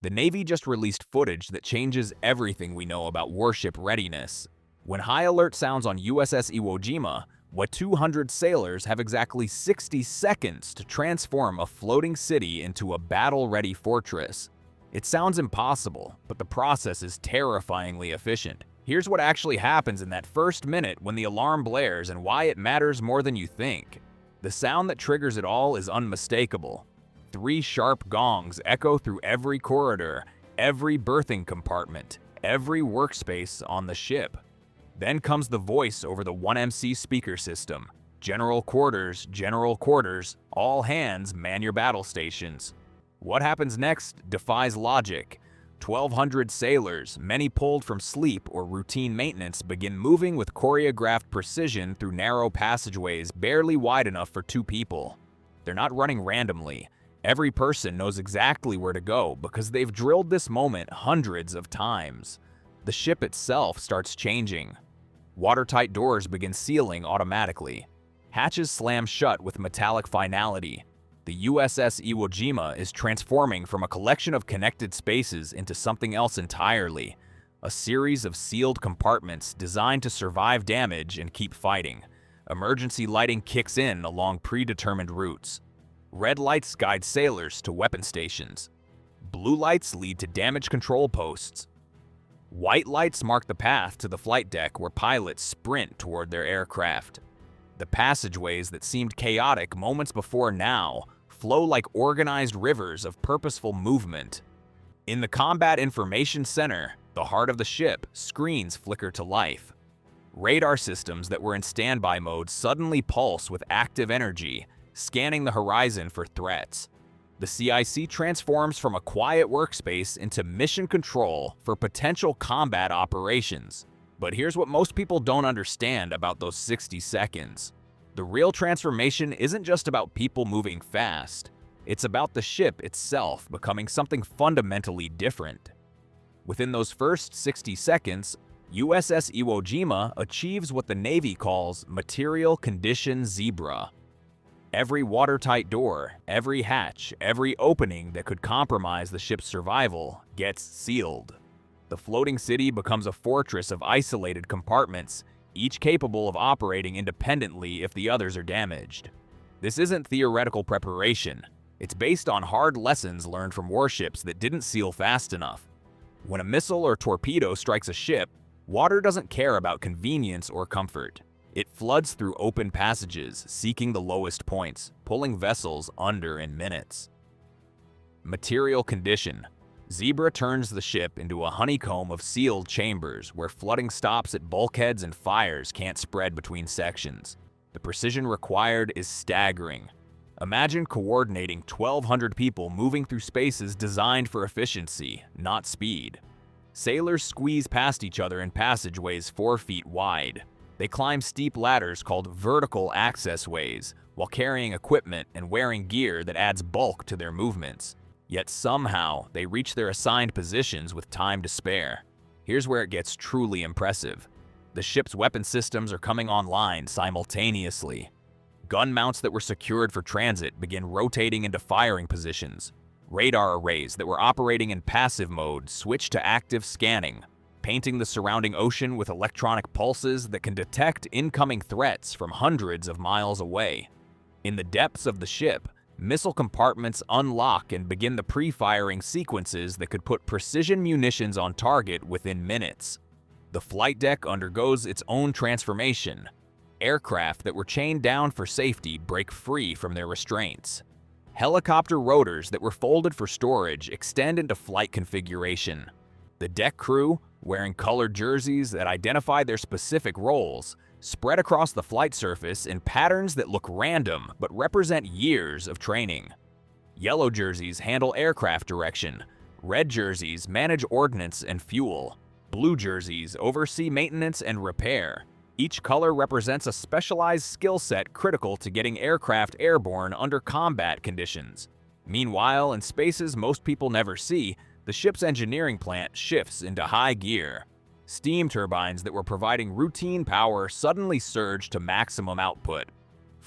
The Navy just released footage that changes everything we know about warship readiness. When high alert sounds on USS Iwo Jima, what 200 sailors have exactly 60 seconds to transform a floating city into a battle-ready fortress. It sounds impossible, but the process is terrifyingly efficient. Here's what actually happens in that first minute when the alarm blares and why it matters more than you think. The sound that triggers it all is unmistakable. 3 sharp gongs echo through every corridor, every berthing compartment, every workspace on the ship. Then comes the voice over the 1MC speaker system. General quarters, all hands man your battle stations. What happens next defies logic. 1,200 sailors, many pulled from sleep or routine maintenance, begin moving with choreographed precision through narrow passageways barely wide enough for 2 people. They're not running randomly. Every person knows exactly where to go because they've drilled this moment hundreds of times. The ship itself starts changing. Watertight doors begin sealing automatically. Hatches slam shut with metallic finality. The USS Iwo Jima is transforming from a collection of connected spaces into something else entirely. A series of sealed compartments designed to survive damage and keep fighting. Emergency lighting kicks in along predetermined routes. Red lights guide sailors to weapon stations. Blue lights lead to damage control posts. White lights mark the path to the flight deck where pilots sprint toward their aircraft. The passageways that seemed chaotic moments before now flow like organized rivers of purposeful movement. In the Combat Information Center, the heart of the ship, screens flicker to life. Radar systems that were in standby mode suddenly pulse with active energy, scanning the horizon for threats. The CIC transforms from a quiet workspace into mission control for potential combat operations. But here's what most people don't understand about those 60 seconds. The real transformation isn't just about people moving fast. It's about the ship itself becoming something fundamentally different. Within those first 60 seconds, USS Iwo Jima achieves what the Navy calls material condition zebra. Every watertight door, every hatch, every opening that could compromise the ship's survival gets sealed. The floating city becomes a fortress of isolated compartments, each capable of operating independently if the others are damaged. This isn't theoretical preparation. It's based on hard lessons learned from warships that didn't seal fast enough. When a missile or torpedo strikes a ship, water doesn't care about convenience or comfort. It floods through open passages, seeking the lowest points, pulling vessels under in minutes. Material condition. Zebra turns the ship into a honeycomb of sealed chambers where flooding stops at bulkheads and fires can't spread between sections. The precision required is staggering. Imagine coordinating 1,200 people moving through spaces designed for efficiency, not speed. Sailors squeeze past each other in passageways 4 feet wide. They climb steep ladders called vertical access ways while carrying equipment and wearing gear that adds bulk to their movements. Yet somehow, they reach their assigned positions with time to spare. Here's where it gets truly impressive. The ship's weapon systems are coming online simultaneously. Gun mounts that were secured for transit begin rotating into firing positions. Radar arrays that were operating in passive mode switch to active scanning, painting the surrounding ocean with electronic pulses that can detect incoming threats from hundreds of miles away. In the depths of the ship, missile compartments unlock and begin the pre-firing sequences that could put precision munitions on target within minutes. The flight deck undergoes its own transformation. Aircraft that were chained down for safety break free from their restraints. Helicopter rotors that were folded for storage extend into flight configuration. The deck crew, wearing colored jerseys that identify their specific roles, spread across the flight surface in patterns that look random but represent years of training. Yellow jerseys handle aircraft direction. Red jerseys manage ordnance and fuel. Blue jerseys oversee maintenance and repair. Each color represents a specialized skill set critical to getting aircraft airborne under combat conditions. Meanwhile, in spaces most people never see, the ship's engineering plant shifts into high gear. Steam turbines that were providing routine power suddenly surge to maximum output.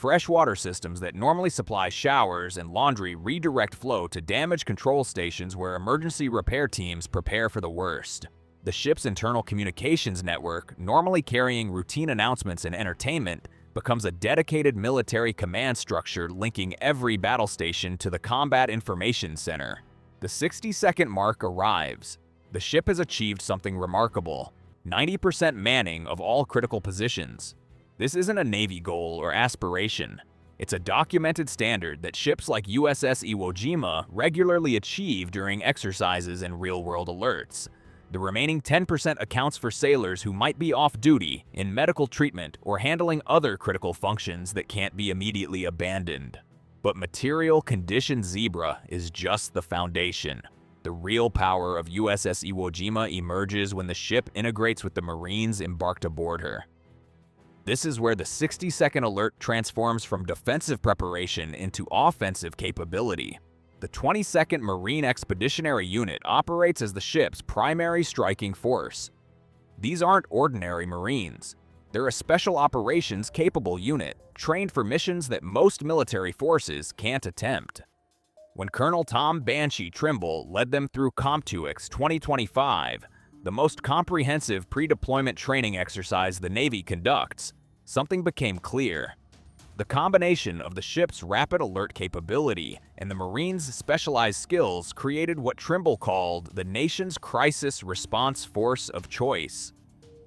Freshwater systems that normally supply showers and laundry redirect flow to damage control stations where emergency repair teams prepare for the worst. The ship's internal communications network, normally carrying routine announcements and entertainment, becomes a dedicated military command structure linking every battle station to the Combat Information Center. The 60-second mark arrives. The ship has achieved something remarkable: 90% manning of all critical positions. This isn't a Navy goal or aspiration. It's a documented standard that ships like USS Iwo Jima regularly achieve during exercises and real-world alerts. The remaining 10% accounts for sailors who might be off-duty, in medical treatment, or handling other critical functions that can't be immediately abandoned. But material condition Zebra is just the foundation. The real power of USS Iwo Jima emerges when the ship integrates with the Marines embarked aboard her. This is where the 60-second alert transforms from defensive preparation into offensive capability. The 22nd Marine Expeditionary Unit operates as the ship's primary striking force. These aren't ordinary Marines. They're a special operations-capable unit, trained for missions that most military forces can't attempt. When Colonel Tom Banshee Trimble led them through COMTUX 2025, the most comprehensive pre-deployment training exercise the Navy conducts, something became clear. The combination of the ship's rapid alert capability and the Marines' specialized skills created what Trimble called the nation's crisis response force of choice.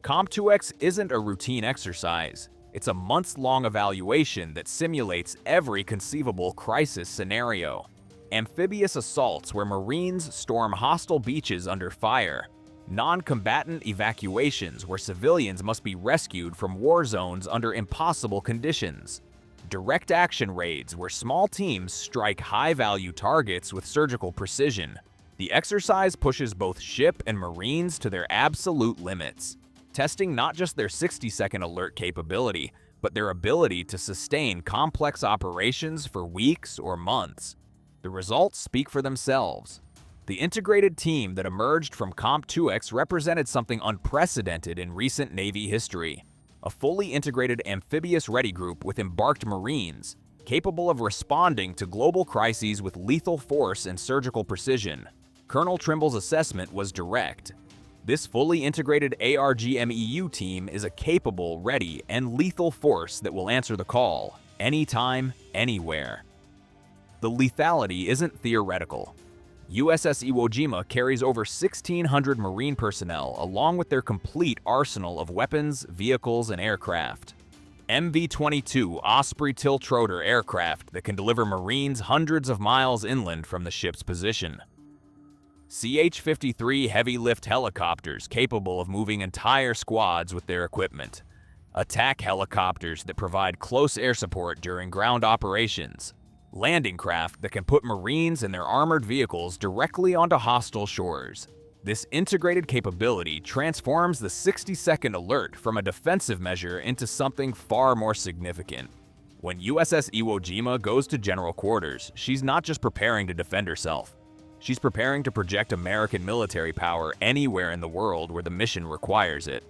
COMTUX isn't a routine exercise. It's a months-long evaluation that simulates every conceivable crisis scenario. Amphibious assaults where Marines storm hostile beaches under fire. Non-combatant evacuations where civilians must be rescued from war zones under impossible conditions. Direct action raids where small teams strike high-value targets with surgical precision. The exercise pushes both ship and Marines to their absolute limits, testing not just their 60-second alert capability, but their ability to sustain complex operations for weeks or months. The results speak for themselves. The integrated team that emerged from COMTUX represented something unprecedented in recent Navy history. A fully integrated amphibious ready group with embarked Marines, capable of responding to global crises with lethal force and surgical precision. Colonel Trimble's assessment was direct. This fully integrated ARGMEU team is a capable, ready, and lethal force that will answer the call, anytime, anywhere. The lethality isn't theoretical. USS Iwo Jima carries over 1,600 Marine personnel along with their complete arsenal of weapons, vehicles, and aircraft. MV-22 Osprey tiltrotor aircraft that can deliver Marines hundreds of miles inland from the ship's position. CH-53 heavy-lift helicopters capable of moving entire squads with their equipment. Attack helicopters that provide close air support during ground operations. Landing craft that can put Marines and their armored vehicles directly onto hostile shores. This integrated capability transforms the 60-second alert from a defensive measure into something far more significant. When USS Iwo Jima goes to general quarters, she's not just preparing to defend herself. She's preparing to project American military power anywhere in the world where the mission requires it.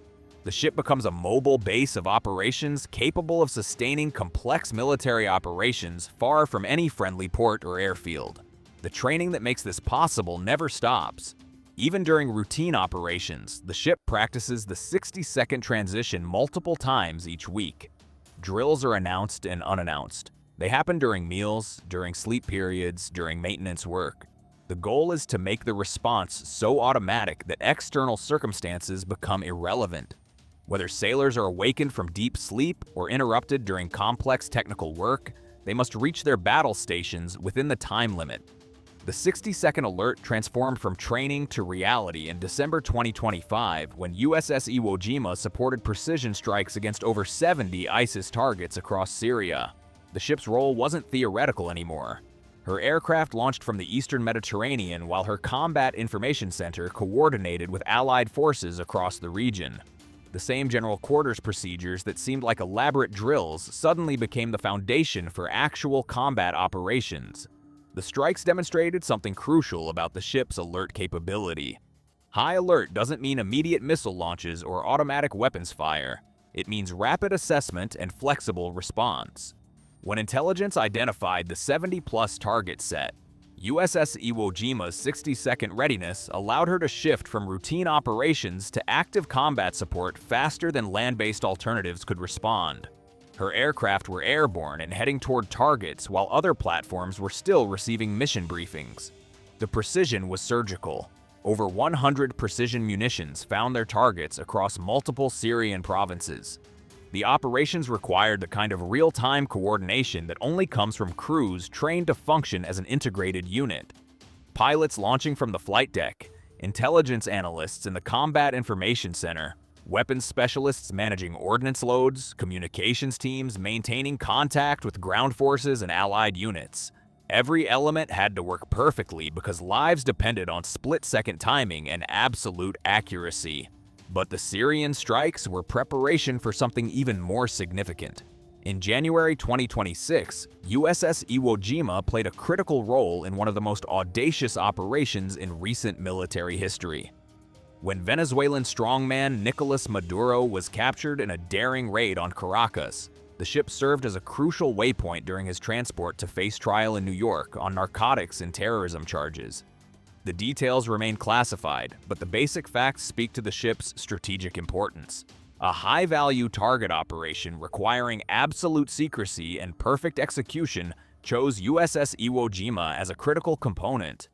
The ship becomes a mobile base of operations capable of sustaining complex military operations far from any friendly port or airfield. The training that makes this possible never stops. Even during routine operations, the ship practices the 60-second transition multiple times each week. Drills are announced and unannounced. They happen during meals, during sleep periods, during maintenance work. The goal is to make the response so automatic that external circumstances become irrelevant. Whether sailors are awakened from deep sleep or interrupted during complex technical work, they must reach their battle stations within the time limit. The 60-second alert transformed from training to reality in December 2025 when USS Iwo Jima supported precision strikes against over 70 ISIS targets across Syria. The ship's role wasn't theoretical anymore. Her aircraft launched from the eastern Mediterranean while her Combat Information Center coordinated with Allied forces across the region. The same general quarters procedures that seemed like elaborate drills suddenly became the foundation for actual combat operations. The strikes demonstrated something crucial about the ship's alert capability. High alert doesn't mean immediate missile launches or automatic weapons fire. It means rapid assessment and flexible response. When intelligence identified the 70-plus target set, USS Iwo Jima's 60-second readiness allowed her to shift from routine operations to active combat support faster than land-based alternatives could respond. Her aircraft were airborne and heading toward targets while other platforms were still receiving mission briefings. The precision was surgical. Over 100 precision munitions found their targets across multiple Syrian provinces. The operations required the kind of real-time coordination that only comes from crews trained to function as an integrated unit. Pilots launching from the flight deck, intelligence analysts in the Combat Information Center, weapons specialists managing ordnance loads, communications teams maintaining contact with ground forces and allied units. Every element had to work perfectly because lives depended on split-second timing and absolute accuracy. But the Syrian strikes were preparation for something even more significant. In January 2026, USS Iwo Jima played a critical role in one of the most audacious operations in recent military history. When Venezuelan strongman Nicolás Maduro was captured in a daring raid on Caracas, the ship served as a crucial waypoint during his transport to face trial in New York on narcotics and terrorism charges. The details remain classified, but the basic facts speak to the ship's strategic importance. A high-value target operation requiring absolute secrecy and perfect execution chose USS Iwo Jima as a critical component.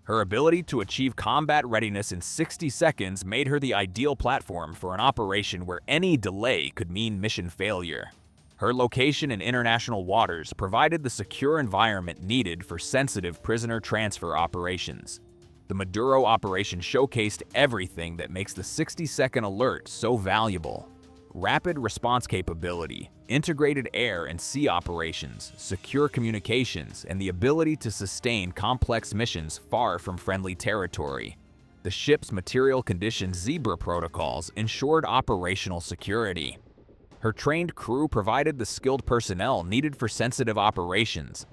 Her ability to achieve combat readiness in 60 seconds made her the ideal platform for an operation where any delay could mean mission failure. Her location in international waters provided the secure environment needed for sensitive prisoner transfer operations. The Maduro operation showcased everything that makes the 60-second alert so valuable. Rapid response capability, integrated air and sea operations, secure communications, and the ability to sustain complex missions far from friendly territory. The ship's material condition Zebra protocols ensured operational security. Her trained crew provided the skilled personnel needed for sensitive operations.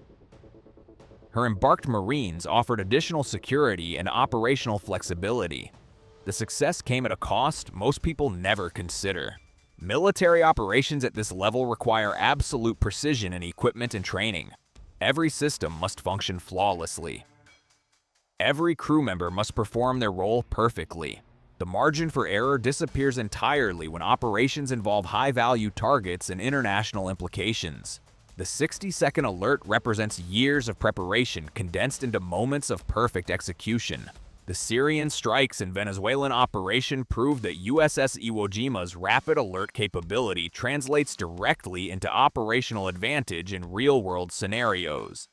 Her embarked Marines offered additional security and operational flexibility. The success came at a cost most people never consider. Military operations at this level require absolute precision in equipment and training. Every system must function flawlessly. Every crew member must perform their role perfectly. The margin for error disappears entirely when operations involve high-value targets and international implications. The 60-second alert represents years of preparation condensed into moments of perfect execution. The Syrian strikes and Venezuelan operation proved that USS Iwo Jima's rapid alert capability translates directly into operational advantage in real-world scenarios.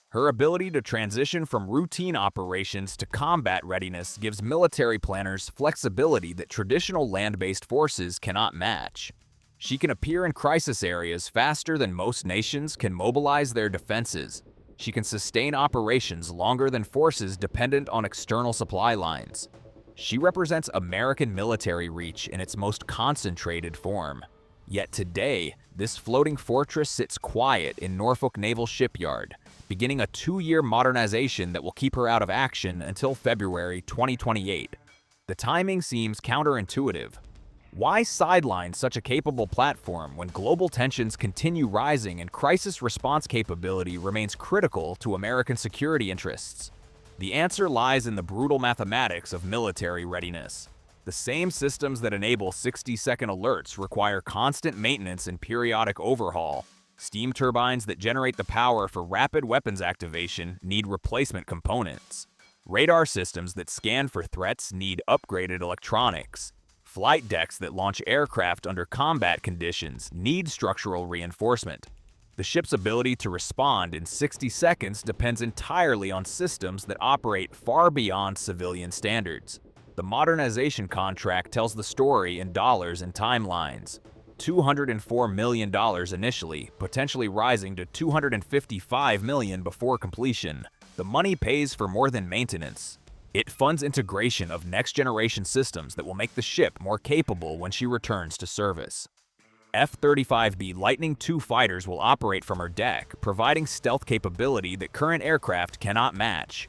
Her ability to transition from routine operations to combat readiness gives military planners flexibility that traditional land-based forces cannot match. She can appear in crisis areas faster than most nations can mobilize their defenses. She can sustain operations longer than forces dependent on external supply lines. She represents American military reach in its most concentrated form. Yet today, this floating fortress sits quiet in Norfolk Naval Shipyard, beginning a 2-year modernization that will keep her out of action until February 2028. The timing seems counterintuitive. Why sideline such a capable platform when global tensions continue rising and crisis response capability remains critical to American security interests? The answer lies in the brutal mathematics of military readiness. The same systems that enable 60-second alerts require constant maintenance and periodic overhaul. Steam turbines that generate the power for rapid weapons activation need replacement components. Radar systems that scan for threats need upgraded electronics. Flight decks that launch aircraft under combat conditions need structural reinforcement. The ship's ability to respond in 60 seconds depends entirely on systems that operate far beyond civilian standards. The modernization contract tells the story in dollars and timelines. $204 million initially, potentially rising to $255 million before completion. The money pays for more than maintenance. It funds integration of next-generation systems that will make the ship more capable when she returns to service. F-35B Lightning II fighters will operate from her deck, providing stealth capability that current aircraft cannot match.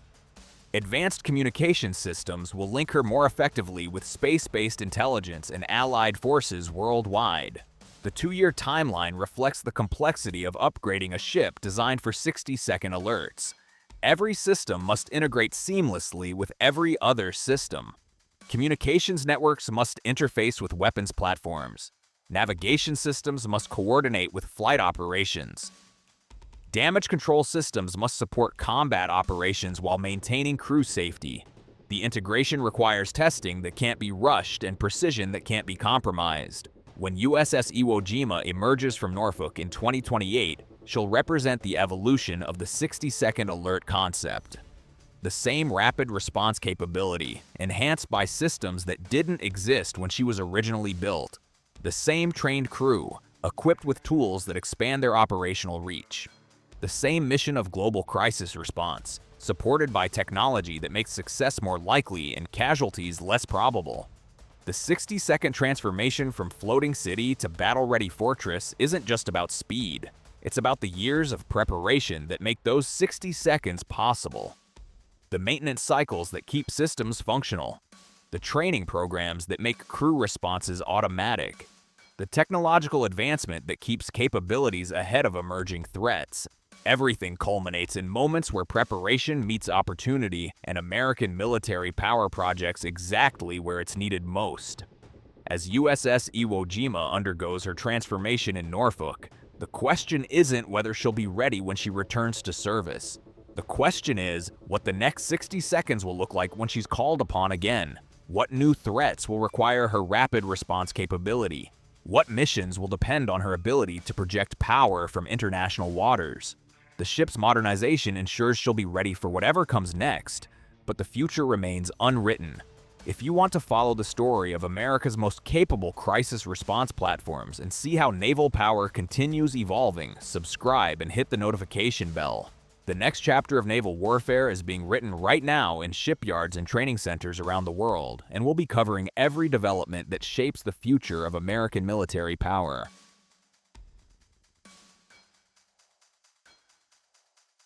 Advanced communication systems will link her more effectively with space-based intelligence and allied forces worldwide. The 2-year timeline reflects the complexity of upgrading a ship designed for 60-second alerts. Every system must integrate seamlessly with every other system. Communications networks must interface with weapons platforms. Navigation systems must coordinate with flight operations. Damage control systems must support combat operations while maintaining crew safety. The integration requires testing that can't be rushed and precision that can't be compromised. When USS Iwo Jima emerges from Norfolk in 2028, she'll represent the evolution of the 60-second alert concept. The same rapid response capability, enhanced by systems that didn't exist when she was originally built. The same trained crew, equipped with tools that expand their operational reach. The same mission of global crisis response, supported by technology that makes success more likely and casualties less probable. The 60-second transformation from floating city to battle-ready fortress isn't just about speed. It's about the years of preparation that make those 60 seconds possible. The maintenance cycles that keep systems functional. The training programs that make crew responses automatic. The technological advancement that keeps capabilities ahead of emerging threats. Everything culminates in moments where preparation meets opportunity and American military power projects exactly where it's needed most. As USS Iwo Jima undergoes her transformation in Norfolk, the question isn't whether she'll be ready when she returns to service. The question is what the next 60 seconds will look like when she's called upon again. What new threats will require her rapid response capability? What missions will depend on her ability to project power from international waters? The ship's modernization ensures she'll be ready for whatever comes next, but the future remains unwritten. If you want to follow the story of America's most capable crisis response platforms and see how naval power continues evolving, subscribe and hit the notification bell. The next chapter of naval warfare is being written right now in shipyards and training centers around the world, and we'll be covering every development that shapes the future of American military power.